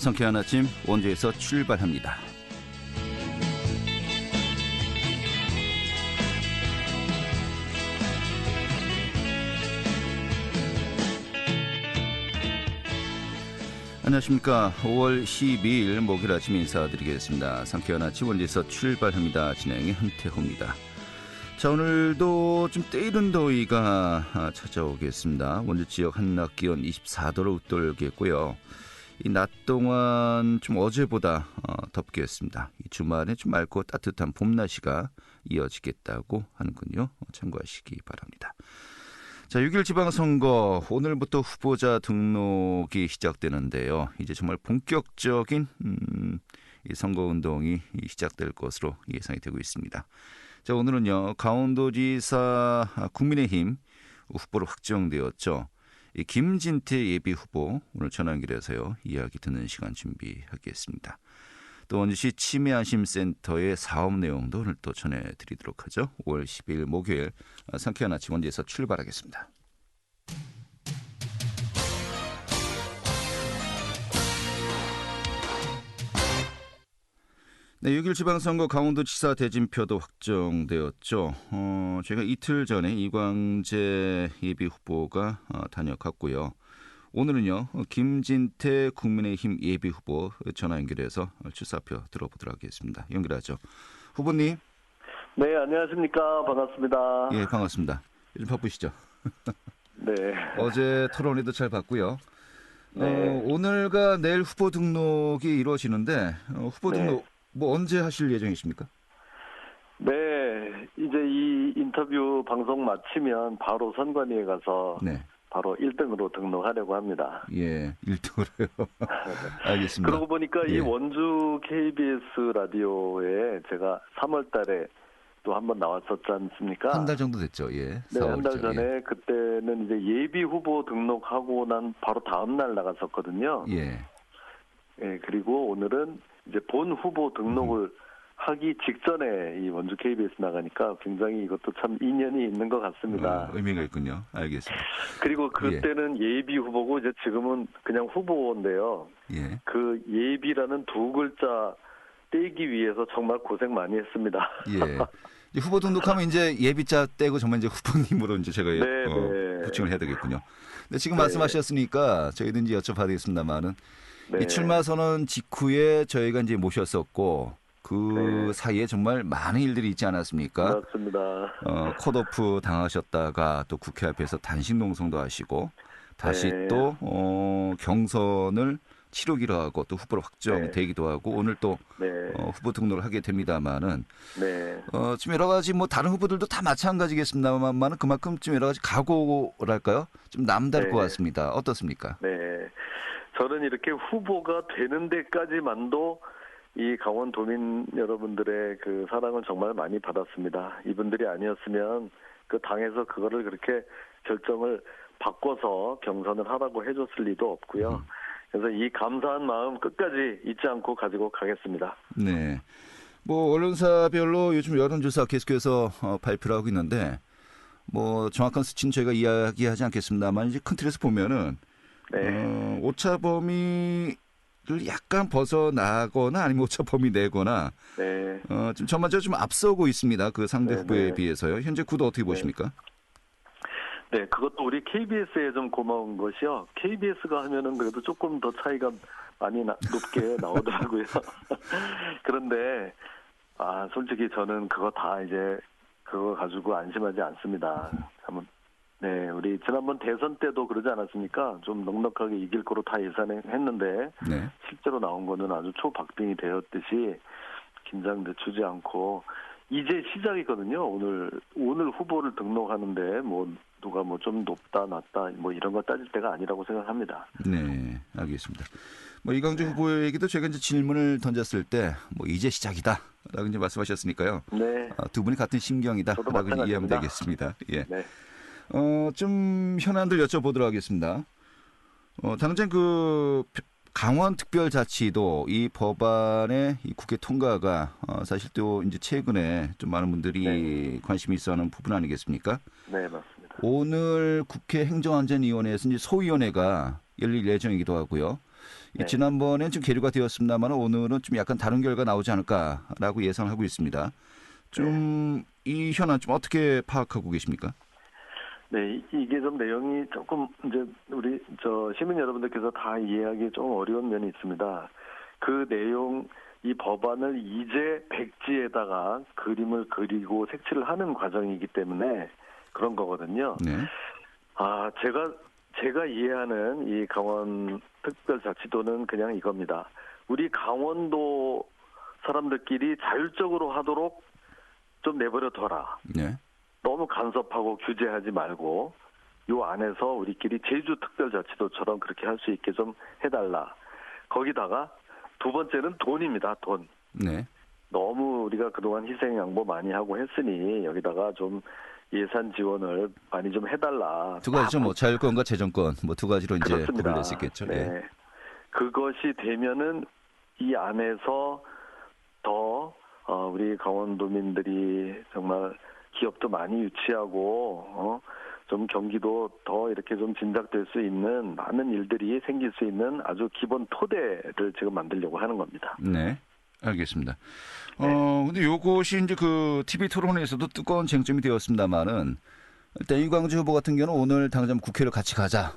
상쾌한 아침 원주에서 출발합니다. 안녕하십니까. 5월 12일 목요일 아침 인사드리겠습니다. 상쾌한 아침 원주에서 출발합니다. 진행의 한태호입니다. 자, 오늘도 좀 때이른 더위가 찾아오겠습니다. 원주 지역 한낮 기온 24도로 웃돌겠고요. 이 낮 동안 좀 어제보다 덥겠습니다. 이 주말에 좀 맑고 따뜻한 봄날씨가 이어지겠다고 하는군요. 참고하시기 바랍니다. 자, 6.1 지방선거 오늘부터 후보자 등록이 시작되는데요. 이제 정말 본격적인 이 선거운동이 시작될 것으로 예상이 되고 있습니다. 자, 오늘은요, 강원도지사 국민의힘 후보로 확정되었죠. 이 김진태 예비후보 오늘 전화 연결해서요, 이야기 듣는 시간 준비하겠습니다. 또 원주시 치매안심센터의 사업 내용도 오늘 또 전해드리도록 하죠. 5월 10일 목요일 상쾌한 아침 원주에서 출발하겠습니다. 네, 6.1 지방선거 강원도지사 대진표도 확정되었죠. 제가 이틀 전에 이광재 예비후보가 다녀갔고요. 오늘은요, 김진태 국민의힘 예비후보 전화 연결해서 출사표 들어보도록 하겠습니다. 연결하죠. 후보님. 네, 안녕하십니까. 반갑습니다. 예, 반갑습니다. 요즘 바쁘시죠? 네. 어제 토론회도 잘 봤고요. 네. 오늘과 내일 후보 등록이 이루어지는데 후보 등록 뭐 언제 하실 예정이십니까? 네, 이제 이 인터뷰 방송 마치면 바로 선관위에 가서 바로 1등으로 등록하려고 합니다. 예, 1등으로요. 알겠습니다. 그러고 보니까 이 원주 KBS 라디오에 제가 3월 달에 또 한 번 나왔었지 않습니까? 한 달 정도 됐죠. 예. 네, 한 달 전에 그때는 이제 예비 후보 등록하고 난 바로 다음 날 나갔었거든요. 예. 예, 그리고 오늘은 이제 본 후보 등록을 하기 직전에 이 원주 KBS 나가니까 굉장히 이것도 참 인연이 있는 것 같습니다. 의미가 있군요. 알겠습니다. 그리고 그때는 예비 후보고 이제 지금은 그냥 후보인데요. 예. 그 예비라는 두 글자 떼기 위해서 정말 고생 많이 했습니다. 예. 이제 후보 등록하면 이제 예비자 떼고 정말 이제 후보님으로 이제 제가 부칭을 해야 되겠군요. 근데 지금 말씀하셨으니까 저희도 이제 여쭤봐야겠습니다만은 이 출마 선언 직후에 저희가 이제 모셨었고 그 사이에 정말 많은 일들이 있지 않았습니까? 맞습니다. 컷오프 당하셨다가 또 국회 앞에서 단식 농성도 하시고 다시 또 경선을 치르기로 하고 또 후보로 확정되기도 하고 오늘 또 후보 등록을 하게 됩니다만은 지금 여러 가지 뭐 다른 후보들도 다 마찬가지겠습니다만은 그만큼 좀 여러 가지 각오랄까요? 좀 남다를 것 같습니다. 어떻습니까? 네, 저는 이렇게 후보가 되는 데까지만도 이 강원도민 여러분들의 그 사랑을 정말 많이 받았습니다. 이분들이 아니었으면 그 당에서 그거를 그렇게 결정을 바꿔서 경선을 하라고 해줬을 리도 없고요. 그래서 이 감사한 마음 끝까지 잊지 않고 가지고 가겠습니다. 네. 뭐 언론사별로 요즘 여론조사 계속해서 발표를 하고 있는데 뭐 정확한 수치는 저희가 이야기하지 않겠습니다만 이제 큰 틀에서 보면은 오차 범위를 약간 벗어나거나 아니면 오차 범위 내거나 좀 전반적으로 좀 앞서고 있습니다. 그 상대 후보에 비해서요. 현재 구도 어떻게 보십니까? 네, 그것도 우리 KBS에 좀 고마운 것이요. KBS가 하면은 그래도 조금 더 차이가 많이 높게 나오더라고요. 그런데 솔직히 저는 그거 다 이제 그거 가지고 안심하지 않습니다. 한번 우리 지난번 대선 때도 그러지 않았습니까? 좀 넉넉하게 이길 거로 다 예상했는데 실제로 나온 거는 아주 초박빙이 되었듯이 긴장 늦추지 않고 이제 시작이거든요. 오늘 후보를 등록하는데 뭐 누가 뭐 좀 높다 낮다 뭐 이런 거 따질 때가 아니라고 생각합니다. 네, 알겠습니다. 뭐 이광주 후보에게도 제가 이제 질문을 던졌을 때 뭐 이제 시작이다라고 이제 말씀하셨으니까요. 네. 두 분이 같은 심경이다라고 이해하면 되겠습니다. 예. 네. 좀 현안들 여쭤보도록 하겠습니다. 당장 그 강원특별자치도 이 법안의 이 국회 통과가 사실 또 이제 최근에 좀 많은 분들이 관심이 있어하는 부분 아니겠습니까? 네, 맞습니다. 오늘 국회 행정안전위원회에서 이제 소위원회가 열릴 예정이기도 하고요. 네. 지난번엔 좀 계류가 되었습니다만 오늘은 좀 약간 다른 결과 나오지 않을까라고 예상하고 있습니다. 좀 이 현안 좀 어떻게 파악하고 계십니까? 네, 이게 좀 내용이 조금 이제 우리 시민 여러분들께서 다 이해하기 좀 어려운 면이 있습니다. 그 내용 이 법안을 이제 백지에다가 그림을 그리고 색칠을 하는 과정이기 때문에 그런 거거든요. 네. 제가 이해하는 이 강원 특별자치도는 그냥 이겁니다. 우리 강원도 사람들끼리 자율적으로 하도록 좀 내버려 둬라. 네. 너무 간섭하고 규제하지 말고 요 안에서 우리끼리 제주 특별자치도처럼 그렇게 할 수 있게 좀 해달라. 거기다가 두 번째는 돈입니다. 돈. 네. 너무 우리가 그동안 희생 양보 많이 하고 했으니 여기다가 좀 예산 지원을 많이 좀 해달라. 두 가지죠. 뭐 자율권과 재정권 뭐 두 가지로 이제 그렇습니다. 구분될 수 있겠죠. 네. 예. 그것이 되면은 이 안에서 더 우리 강원도민들이 정말 기업도 많이 유치하고 좀 경기도 더 이렇게 좀 진작될 수 있는 많은 일들이 생길 수 있는 아주 기본 토대를 지금 만들려고 하는 겁니다. 네. 알겠습니다. 근데 요것이 이제 그 TV 토론에서도 뜨거운 쟁점이 되었습니다만은 일단 이광주 후보 같은 경우는 오늘 당장 국회를 같이 가자.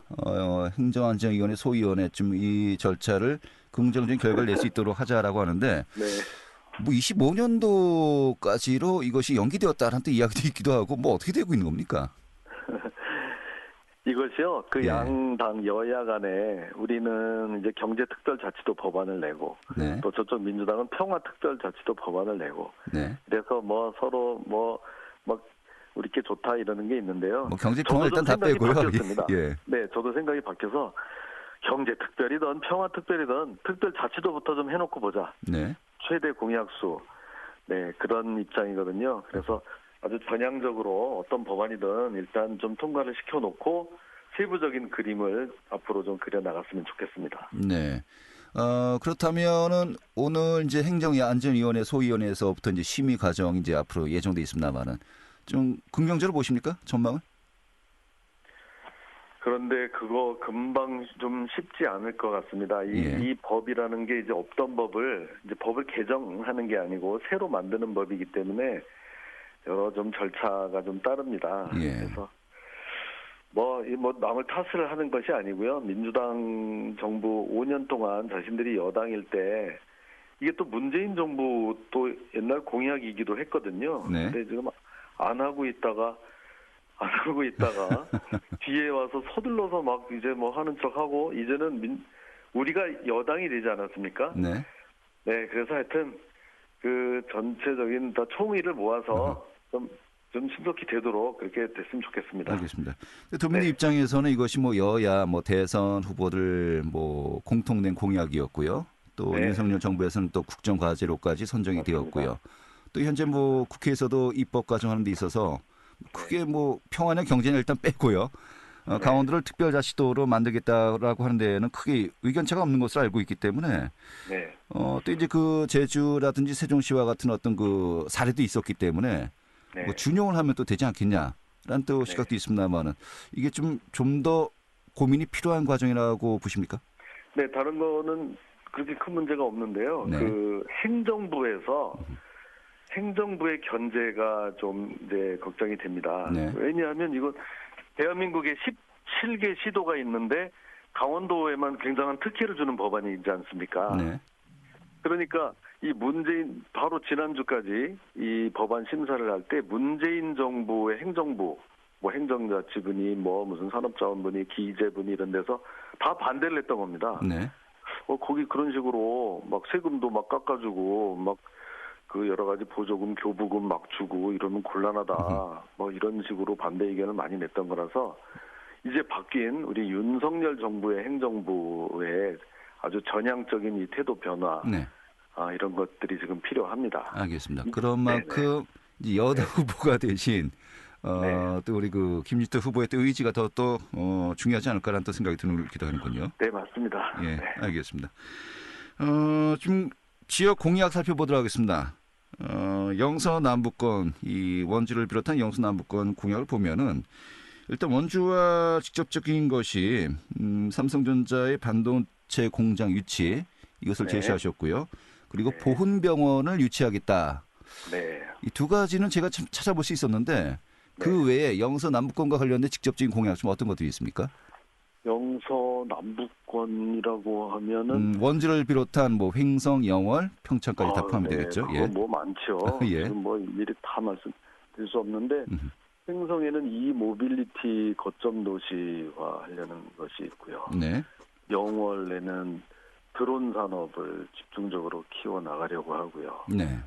행정안전위원회 소위원회 좀 이 절차를 긍정적인 결과를 낼 수 있도록 하자라고 하는데 네. 뭐 25년도까지로 이것이 연기되었다는 또 이야기도 있기도 하고 뭐 어떻게 되고 있는 겁니까? 이것이요. 그 예. 양당 여야 간에 우리는 이제 경제특별자치도 법안을 내고 네. 또 저쪽 민주당은 평화특별자치도 법안을 내고 네. 그래서 뭐 서로 막 우리께 좋다 이러는 게 있는데요. 뭐 경제통화 저도 일단 다 좀 생각이 빼고요. 바뀌었습니다. 예. 네, 저도 생각이 바뀌어서 경제특별이든 평화특별이든 특별자치도부터 좀 해놓고 보자. 네. 최대 공약수. 네, 그런 입장이거든요. 그래서 아주 전향적으로 어떤 법안이든 일단 좀 통과를 시켜놓고 세부적인 그림을 앞으로 좀 그려나갔으면 좋겠습니다. 네. 그렇다면은 오늘 이제 행정안전위원회 소위원회에서부터 이제 심의 과정 이제 앞으로 예정돼 있습니다만은 좀 긍정적으로 보십니까? 전망은? 그런데 그거 금방 좀 쉽지 않을 것 같습니다. 이 법이라는 게 이제 없던 법을 개정하는 게 아니고 새로 만드는 법이기 때문에 여러 좀 절차가 좀 따릅니다. 예. 그래서 뭐 남을 탓을 하는 것이 아니고요. 민주당 정부 5년 동안 자신들이 여당일 때 이게 또 문재인 정부 또 옛날 공약이기도 했거든요. 네. 근데 지금 안 하고 있다가 뒤에 와서 서둘러서 막 이제 뭐 하는 척하고 이제는 우리가 여당이 되지 않았습니까? 네. 네, 그래서 하여튼 그 전체적인 다 총의를 모아서 좀 신속히 되도록 그렇게 됐으면 좋겠습니다. 알겠습니다. 도민의 입장에서는 이것이 뭐 여야 뭐 대선 후보들 뭐 공통된 공약이었고요. 또 윤석열 정부에서는 또 국정과제로까지 선정이 되었고요. 또 현재 뭐 국회에서도 입법 과정하는 데 있어서 크게 뭐 평화나 경제는 일단 빼고요. 강원도를 특별자치도로 만들겠다라고 하는 데에는 크게 의견차가 없는 것으로 알고 있기 때문에 또 이제 그 제주라든지 세종시와 같은 어떤 그 사례도 있었기 때문에 뭐 준용을 하면 또 되지 않겠냐라는 또 시각도 있습니다만은 이게 좀 더 고민이 필요한 과정이라고 보십니까? 네, 다른 거는 그렇게 큰 문제가 없는데요. 네. 그 행정부의 견제가 좀 이제 걱정이 됩니다. 네. 왜냐하면 이거 대한민국에 17개 시도가 있는데 강원도에만 굉장한 특혜를 주는 법안이 있지 않습니까? 네. 그러니까 이 문재인 바로 지난주까지 이 법안 심사를 할 때 문재인 정부의 행정부 뭐 행정자치분이 뭐 무슨 산업자원분이 기재분이 이런 데서 다 반대를 했던 겁니다. 네. 거기 그런 식으로 막 세금도 막 깎아주고 막 그 여러 가지 보조금, 교부금 막 주고 이러면 곤란하다. 뭐 이런 식으로 반대 의견을 많이 냈던 거라서 이제 바뀐 우리 윤석열 정부의 행정부의 아주 전향적인 이 태도 변화 이런 것들이 지금 필요합니다. 알겠습니다. 그런 만큼 이제 여당 후보가 대신 또 우리 그 김유태 후보의 또 의지가 더 중요하지 않을까라는 또 생각이 들기도 하는군요. 네, 맞습니다. 예, 알겠습니다. 좀 지역 공약 살펴보도록 하겠습니다. 영서 남부권 이 원주를 비롯한 영서 남부권 공약을 보면은 일단 원주와 직접적인 것이 삼성전자의 반도체 공장 유치 이것을 네. 제시하셨고요. 그리고 네. 보훈병원을 유치하겠다. 네. 이 두 가지는 제가 참 찾아볼 수 있었는데 그 네. 외에 영서 남북권과 관련된 직접적인 공약 좀 어떤 것들이 있습니까? 영서 남북권이라고 하면은 원주를 비롯한 뭐 횡성, 영월, 평창까지 다 포함이 네, 되겠죠. 그거 예. 뭐 많죠. 예. 지금 뭐 일일이 다 말씀드릴 수 없는데 음, 횡성에는 이 모빌리티 거점 도시화 하려는 것이 있고요. 네. 영월에는 드론 산업을 집중적으로 키워 나가려고 하고요. 네.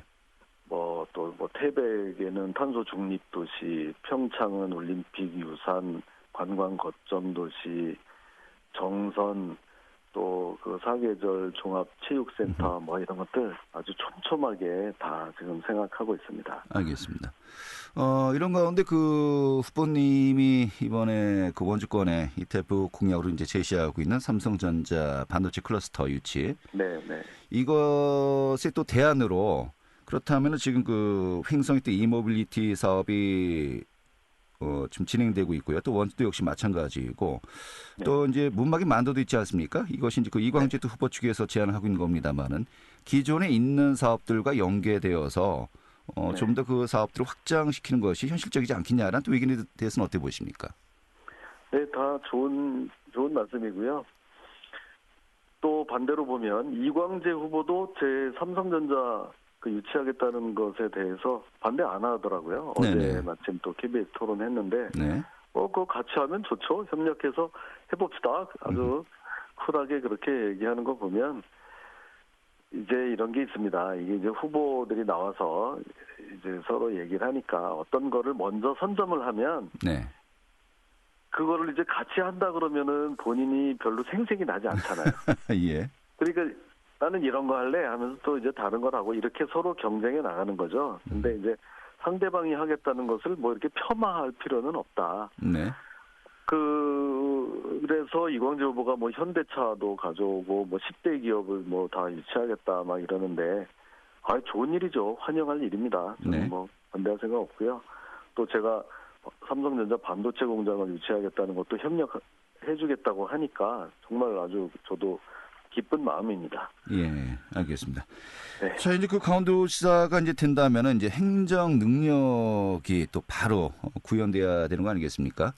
뭐 또 뭐 태백에는 탄소 중립 도시, 평창은 올림픽 유산, 관광 거점 도시, 정선 또 그 사계절 종합 체육센터 뭐 이런 것들 아주 촘촘하게 다 지금 생각하고 있습니다. 알겠습니다. 이런 가운데 그 후보님이 이번에 그 원주권에 이 대북 공약으로 이제 제시하고 있는 삼성전자 반도체 클러스터 유치. 네, 네. 이것의 또 대안으로 그렇다면 지금 그 횡성이 또 이모빌리티 사업이 지금 진행되고 있고요. 또 원주도 역시 마찬가지이고 네. 또 이제 문막이 만도도 있지 않습니까? 이것이 이제 그 이광재 또 후보 측에서 제안을 하고 있는 겁니다만은 기존에 있는 사업들과 연계되어서 네. 좀 더 그 사업들을 확장시키는 것이 현실적이지 않겠냐라는 또 의견에 대해서는 어떻게 보십니까? 네, 다 좋은 말씀이고요. 또 반대로 보면 이광재 후보도 제 삼성전자 그 유치하겠다는 것에 대해서 반대 안 하더라고요. 네네. 어제 마침 또 KBS 토론했는데 네. 그거 같이 하면 좋죠. 협력해서 해봅시다. 아주 쿨하게 그렇게 얘기하는 거 보면 이제 이런 게 있습니다. 이게 이제 후보들이 나와서 이제 서로 얘기를 하니까 어떤 거를 먼저 선점을 하면 네. 그거를 이제 같이 한다 그러면은 본인이 별로 생색이 나지 않잖아요. 예. 그러니까 나는 이런 거 할래 하면서 또 이제 다른 걸 하고 이렇게 서로 경쟁해 나가는 거죠. 근데 이제 상대방이 하겠다는 것을 뭐 이렇게 폄하할 필요는 없다. 네. 그래서 이광재 후보가 뭐 현대차도 가져오고 뭐 10대 기업을 뭐 다 유치하겠다 막 이러는데 좋은 일이죠. 환영할 일입니다. 저는 네. 뭐 반대할 생각 없고요. 또 제가 삼성전자 반도체 공장을 유치하겠다는 것도 협력해주겠다고 하니까 정말 아주 저도 기쁜 마음입니다. 예, 알겠습니다. 네. 자, 이제 그 강원도 지사가 이제 된다면은 이제 행정 능력이 또 바로 구현돼야 되는 거 아니겠습니까?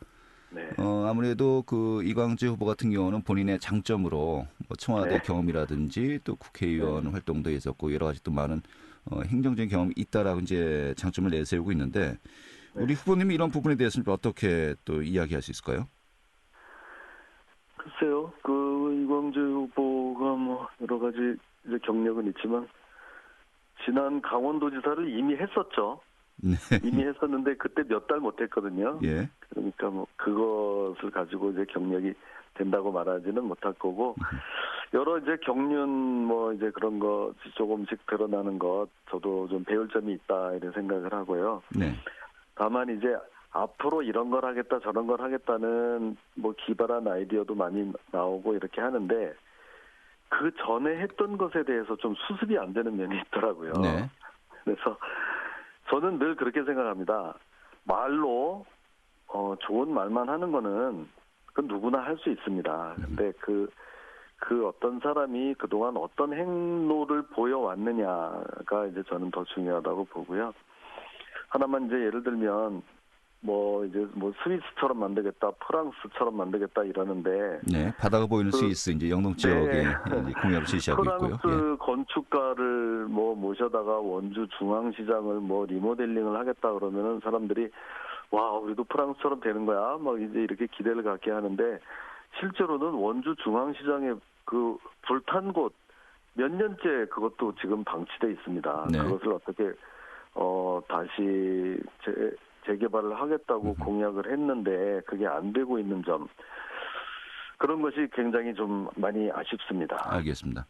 네. 아무래도 그 이광재 후보 같은 경우는 본인의 장점으로 뭐 청와대 네. 경험이라든지 또 국회의원 활동도 있었고 여러 가지 또 많은 행정적인 경험이 있다라고 이제 장점을 내세우고 있는데 우리 후보님이 이런 부분에 대해서는 어떻게 또 이야기할 수 있을까요? 글쎄요, 그 이광재 후보가 뭐 여러 가지 이제 경력은 있지만 지난 강원도지사를 이미 했었죠. 네. 이미 했었는데 그때 몇 달 못했거든요. 예. 그러니까 뭐 그것을 가지고 이제 경력이 된다고 말하지는 못할 거고 여러 이제 경륜 뭐 이제 그런 거 조금씩 드러나는 것 저도 좀 배울 점이 있다 이런 생각을 하고요. 네. 다만 이제 앞으로 이런 걸 하겠다 저런 걸 하겠다는 뭐 기발한 아이디어도 많이 나오고 이렇게 하는데 그 전에 했던 것에 대해서 좀 수습이 안 되는 면이 있더라고요. 네. 그래서 저는 늘 그렇게 생각합니다. 말로 좋은 말만 하는 거는 그건 누구나 할 수 있습니다. 근데 그 어떤 사람이 그동안 어떤 행로를 보여왔느냐가 이제 저는 더 중요하다고 보고요. 하나만 이제 예를 들면 뭐 이제 뭐 스위스처럼 만들겠다, 프랑스처럼 만들겠다 이러는데 네. 바다가 보이는 스위스 이제 영동 지역에 네. 이제 공약을 제시하고 있고요. 프랑스 건축가를 뭐 모셔다가 원주 중앙시장을 뭐 리모델링을 하겠다 그러면은 사람들이 와 우리도 프랑스처럼 되는 거야 막 이제 이렇게 기대를 갖게 하는데 실제로는 원주 중앙시장에 그 불탄 곳 몇 년째 그것도 지금 방치돼 있습니다. 네. 그것을 어떻게 다시 재개발을 하겠다고 공약을 했는데 그게 안 되고 있는 점 그런 것이 굉장히 좀 많이 아쉽습니다. 알겠습니다.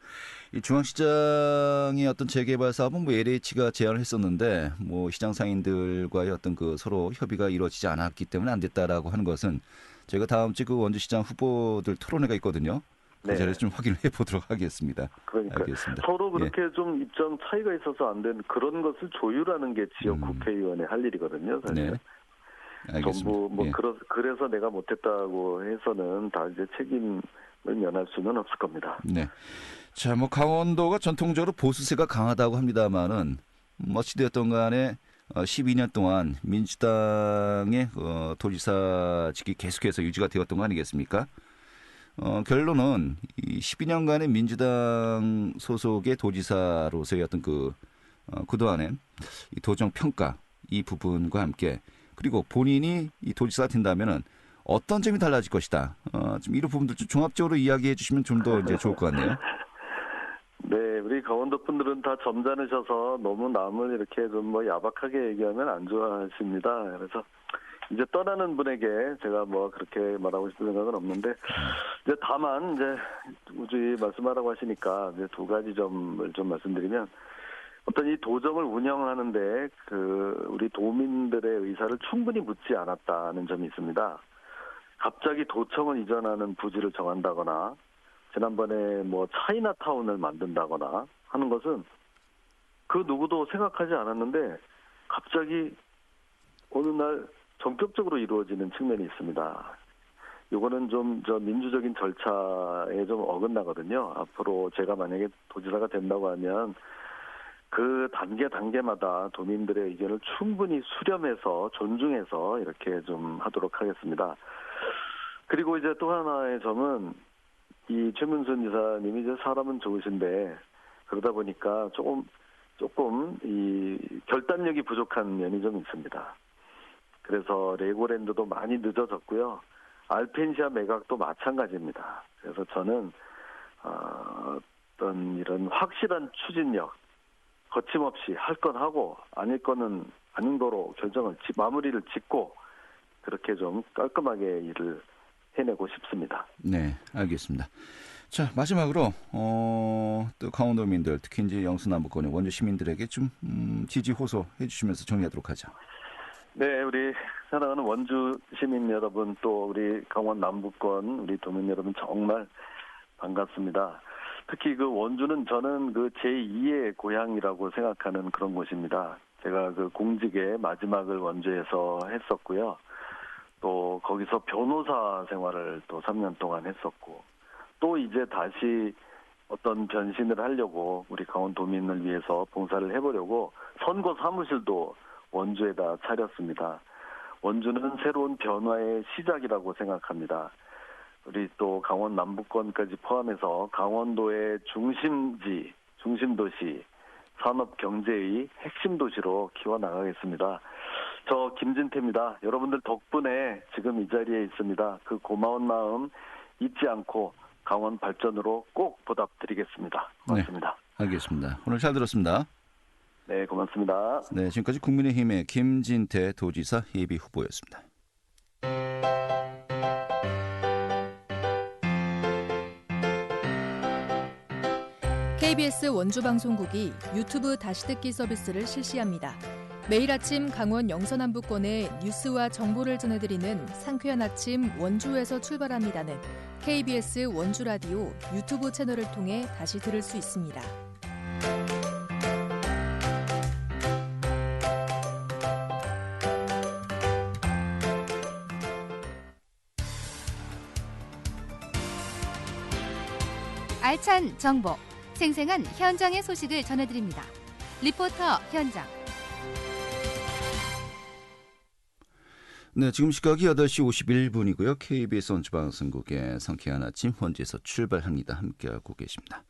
이 중앙시장의 어떤 재개발 사업은 뭐 LH가 제안을 했었는데 뭐 시장 상인들과의 어떤 그 서로 협의가 이루어지지 않았기 때문에 안 됐다라고 하는 것은 저희가 다음 주 그 원주시장 후보들 토론회가 있거든요. 그 네. 자리에서 좀 확인을 해보도록 하겠습니다. 그러니까 알겠습니다. 서로 그렇게 좀 입장 차이가 있어서 안 된 그런 것을 조율하는 게 지역 국회의원의 할 일이거든요. 사실. 네. 알겠습니다. 전부 뭐 예. 그래서 내가 못했다고 해서는 다 이제 책임을 면할 수는 없을 겁니다. 네. 자, 뭐 강원도가 전통적으로 보수세가 강하다고 합니다만은 어찌되었던 간에 12년 동안 민주당의 도지사직이 계속해서 유지가 되었던 거 아니겠습니까? 결론은 이 12년간의 민주당 소속의 도지사로서의 어떤 그동안의 이 도정 평가 이 부분과 함께 그리고 본인이 이 도지사가 된다면은 어떤 점이 달라질 것이다. 좀 이런 부분들 좀 종합적으로 이야기해 주시면 좀 더 이제 좋을 것 같네요. 네, 우리 강원도 분들은 다 점잖으셔서 너무 남을 이렇게 좀 뭐 야박하게 얘기하면 안 좋아하십니다. 그래서 이제 떠나는 분에게 제가 뭐 그렇게 말하고 싶은 생각은 없는데 이제 다만 이제 우주히 말씀하라고 하시니까 이제 두 가지 점을 좀 말씀드리면 어떤 이 도정을 운영하는데 우리 도민들의 의사를 충분히 묻지 않았다는 점이 있습니다. 갑자기 도청을 이전하는 부지를 정한다거나 지난번에 뭐 차이나타운을 만든다거나 하는 것은 그 누구도 생각하지 않았는데 갑자기 어느 날 전격적으로 이루어지는 측면이 있습니다. 이거는 좀 민주적인 절차에 좀 어긋나거든요. 앞으로 제가 만약에 도지사가 된다고 하면 그 단계마다 도민들의 의견을 충분히 수렴해서 존중해서 이렇게 좀 하도록 하겠습니다. 그리고 이제 또 하나의 점은 이 최문순 이사님이 이제 사람은 좋으신데 그러다 보니까 조금 이 결단력이 부족한 면이 좀 있습니다. 그래서 레고랜드도 많이 늦어졌고요. 알펜시아 매각도 마찬가지입니다. 그래서 저는 어떤 이런 확실한 추진력, 거침없이 할 건 하고 아닐 거는 아닌 거로 마무리를 짓고 그렇게 좀 깔끔하게 일을 해내고 싶습니다. 네, 알겠습니다. 자, 마지막으로 또 강원도민들 특히 이제 영서남부권의 원주 시민들에게 좀 지지 호소해 주시면서 정리하도록 하죠. 네, 우리 사랑하는 원주 시민 여러분 또 우리 강원 남부권 우리 도민 여러분 정말 반갑습니다. 특히 그 원주는 저는 그 제2의 고향이라고 생각하는 그런 곳입니다. 제가 그 공직의 마지막을 원주에서 했었고요. 또 거기서 변호사 생활을 또 3년 동안 했었고 또 이제 다시 어떤 변신을 하려고 우리 강원도민을 위해서 봉사를 해보려고 선거 사무실도 원주에다 차렸습니다. 원주는 새로운 변화의 시작이라고 생각합니다. 우리 또 강원 남부권까지 포함해서 강원도의 중심도시, 산업 경제의 핵심 도시로 키워나가겠습니다. 저 김진태입니다. 여러분들 덕분에 지금 이 자리에 있습니다. 그 고마운 마음 잊지 않고 강원 발전으로 꼭 보답드리겠습니다. 고맙습니다. 네, 알겠습니다. 오늘 잘 들었습니다. 네, 고맙습니다. 네, 지금까지 국민의힘의 김진태 도지사 예비 후보였습니다. KBS 원주방송국이 유튜브 다시 듣기 서비스를 실시합니다. 매일 아침 강원 영서남부권의 뉴스와 정보를 전해드리는 상쾌한 아침 원주에서 출발합니다는 KBS 원주라디오 유튜브 채널을 통해 다시 들을 수 있습니다. 알찬 정보, 생생한 현장의 소식을 전해드립니다. 리포터 현장. 네, 지금 시각이 8시 51분이고요. KBS 원주방송국의 상쾌한 아침 원주에서 출발합니다. 함께하고 계십니다.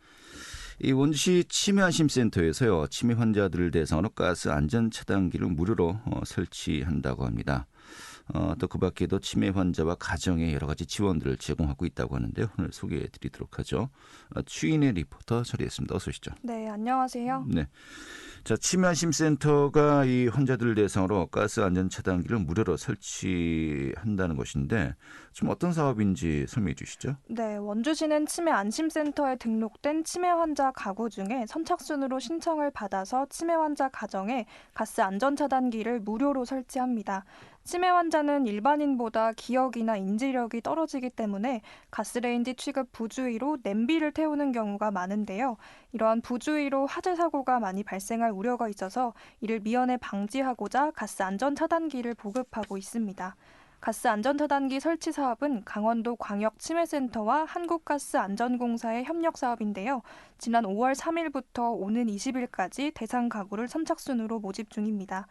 이 원주시 치매안심센터에서요. 치매 환자들을 대상으로 가스 안전 차단기를 무료로 설치한다고 합니다. 또 그 밖에도 치매 환자와 가정에 여러 가지 지원들을 제공하고 있다고 하는데요. 오늘 소개해 드리도록 하죠. 추인의 리포터 자리했습니다. 어서 오시죠. 네, 안녕하세요. 네. 자, 치매안심센터가 이 환자들을 대상으로 가스 안전 차단기를 무료로 설치한다는 것인데 좀 어떤 사업인지 설명해 주시죠. 네, 원주시는 치매 안심센터에 등록된 치매 환자 가구 중에 선착순으로 신청을 받아서 치매 환자 가정에 가스 안전 차단기를 무료로 설치합니다. 치매 환자는 일반인보다 기억이나 인지력이 떨어지기 때문에 가스레인지 취급 부주의로 냄비를 태우는 경우가 많은데요. 이러한 부주의로 화재 사고가 많이 발생할 우려가 있어서 이를 미연에 방지하고자 가스 안전 차단기를 보급하고 있습니다. 가스 안전 차단기 설치 사업은 강원도 광역치매센터와 한국가스안전공사의 협력 사업인데요. 지난 5월 3일부터 오는 20일까지 대상 가구를 선착순으로 모집 중입니다.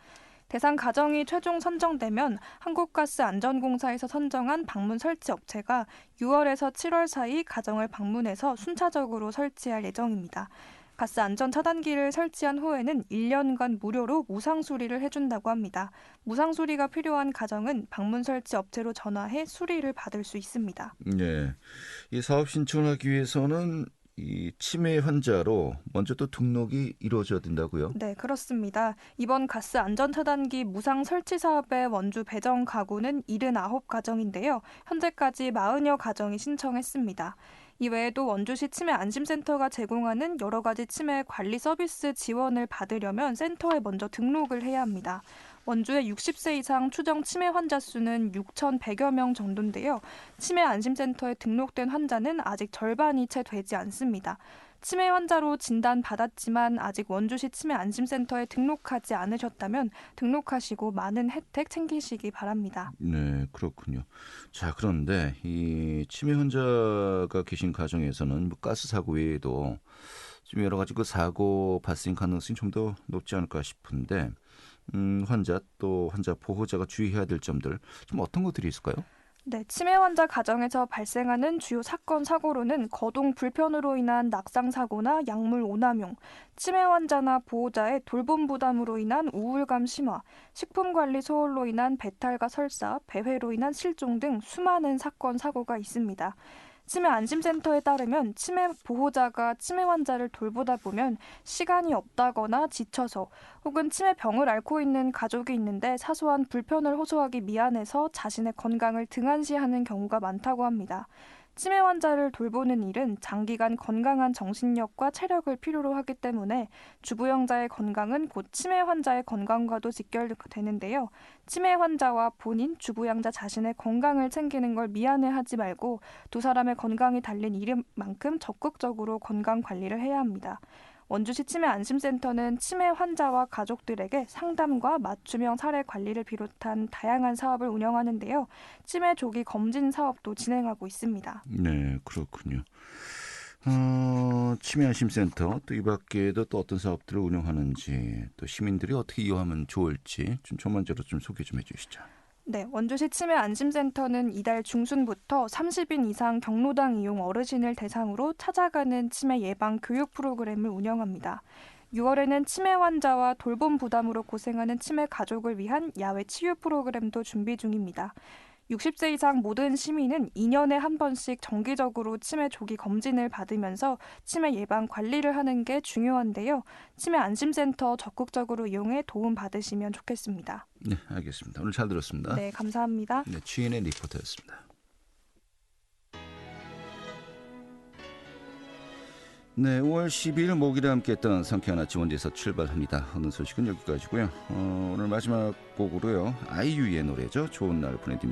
대상 가정이 최종 선정되면 한국가스안전공사에서 선정한 방문 설치 업체가 6월에서 7월 사이 가정을 방문해서 순차적으로 설치할 예정입니다. 가스 안전 차단기를 설치한 후에는 1년간 무료로 무상 수리를 해준다고 합니다. 무상 수리가 필요한 가정은 방문 설치 업체로 전화해 수리를 받을 수 있습니다. 네, 이 사업 신청을 하기 위해서는 이 치매 환자로 먼저 또 등록이 이루어져야 된다고요? 네, 그렇습니다. 이번 가스 안전 차단기 무상 설치 사업의 원주 배정 가구는 79가정인데요. 현재까지 40여 가정이 신청했습니다. 이외에도 원주시 치매 안심센터가 제공하는 여러 가지 치매 관리 서비스 지원을 받으려면 센터에 먼저 등록을 해야 합니다. 원주의 60세 이상 추정 치매 환자 수는 6,100여 명 정도인데요. 치매 안심센터에 등록된 환자는 아직 절반이 채 되지 않습니다. 치매 환자로 진단받았지만 아직 원주시 치매 안심센터에 등록하지 않으셨다면 등록하시고 많은 혜택 챙기시기 바랍니다. 네, 그렇군요. 자, 그런데 이 치매 환자가 계신 가정에서는 뭐 가스 사고 외에도 좀 여러 가지 그 사고 발생 가능성이 좀 더 높지 않을까 싶은데 환자 또 환자 보호자가 주의해야 될 점들 좀 어떤 것들이 있을까요? 네, 치매 환자 가정에서 발생하는 주요 사건 사고로는 거동 불편으로 인한 낙상 사고나 약물 오남용, 치매 환자나 보호자의 돌봄 부담으로 인한 우울감 심화, 식품 관리 소홀로 인한 배탈과 설사, 배회로 인한 실종 등 수많은 사건 사고가 있습니다. 치매 안심센터에 따르면 치매 보호자가 치매 환자를 돌보다 보면 시간이 없다거나 지쳐서 혹은 치매병을 앓고 있는 가족이 있는데 사소한 불편을 호소하기 미안해서 자신의 건강을 등한시하는 경우가 많다고 합니다. 치매 환자를 돌보는 일은 장기간 건강한 정신력과 체력을 필요로 하기 때문에 주부영자의 건강은 곧 치매 환자의 건강과도 직결되는데요. 치매 환자와 본인, 주부영자 자신의 건강을 챙기는 걸 미안해하지 말고 두 사람의 건강이 달린 일인 만큼 적극적으로 건강 관리를 해야 합니다. 원주시 치매 안심센터는 치매 환자와 가족들에게 상담과 맞춤형 사례 관리를 비롯한 다양한 사업을 운영하는데요. 치매 조기 검진 사업도 진행하고 있습니다. 네, 그렇군요. 치매 안심센터 또 이 밖에도 또 어떤 사업들을 운영하는지 또 시민들이 어떻게 이용하면 좋을지 좀 전반적으로 좀 소개 좀 해주시죠. 네, 원주시 치매 안심센터는 이달 중순부터 30인 이상 경로당 이용 어르신을 대상으로 찾아가는 치매 예방 교육 프로그램을 운영합니다. 6월에는 치매 환자와 돌봄 부담으로 고생하는 치매 가족을 위한 야외 치유 프로그램도 준비 중입니다. 60세 이상 모든 시민은 2년에 한 번씩 정기적으로 치매 조기 검진을 받으면서 치매 예방 관리를 하는 게 중요한데요. 치매 안심센터 적극적으로 이용해 도움 받으시면 좋겠습니다. 네, 알겠습니다. 오늘 잘 들었습니다. 네, 감사합니다. 네, 취인의 리포터였습니다. 네, 5월 12일 목요일에 함께했던 상쾌한 아침 원주에서 출발합니다. 오늘 소식은 여기까지고요. 오늘 마지막 곡으로요. 아이유의 노래죠. 좋은 날 보내드립니다.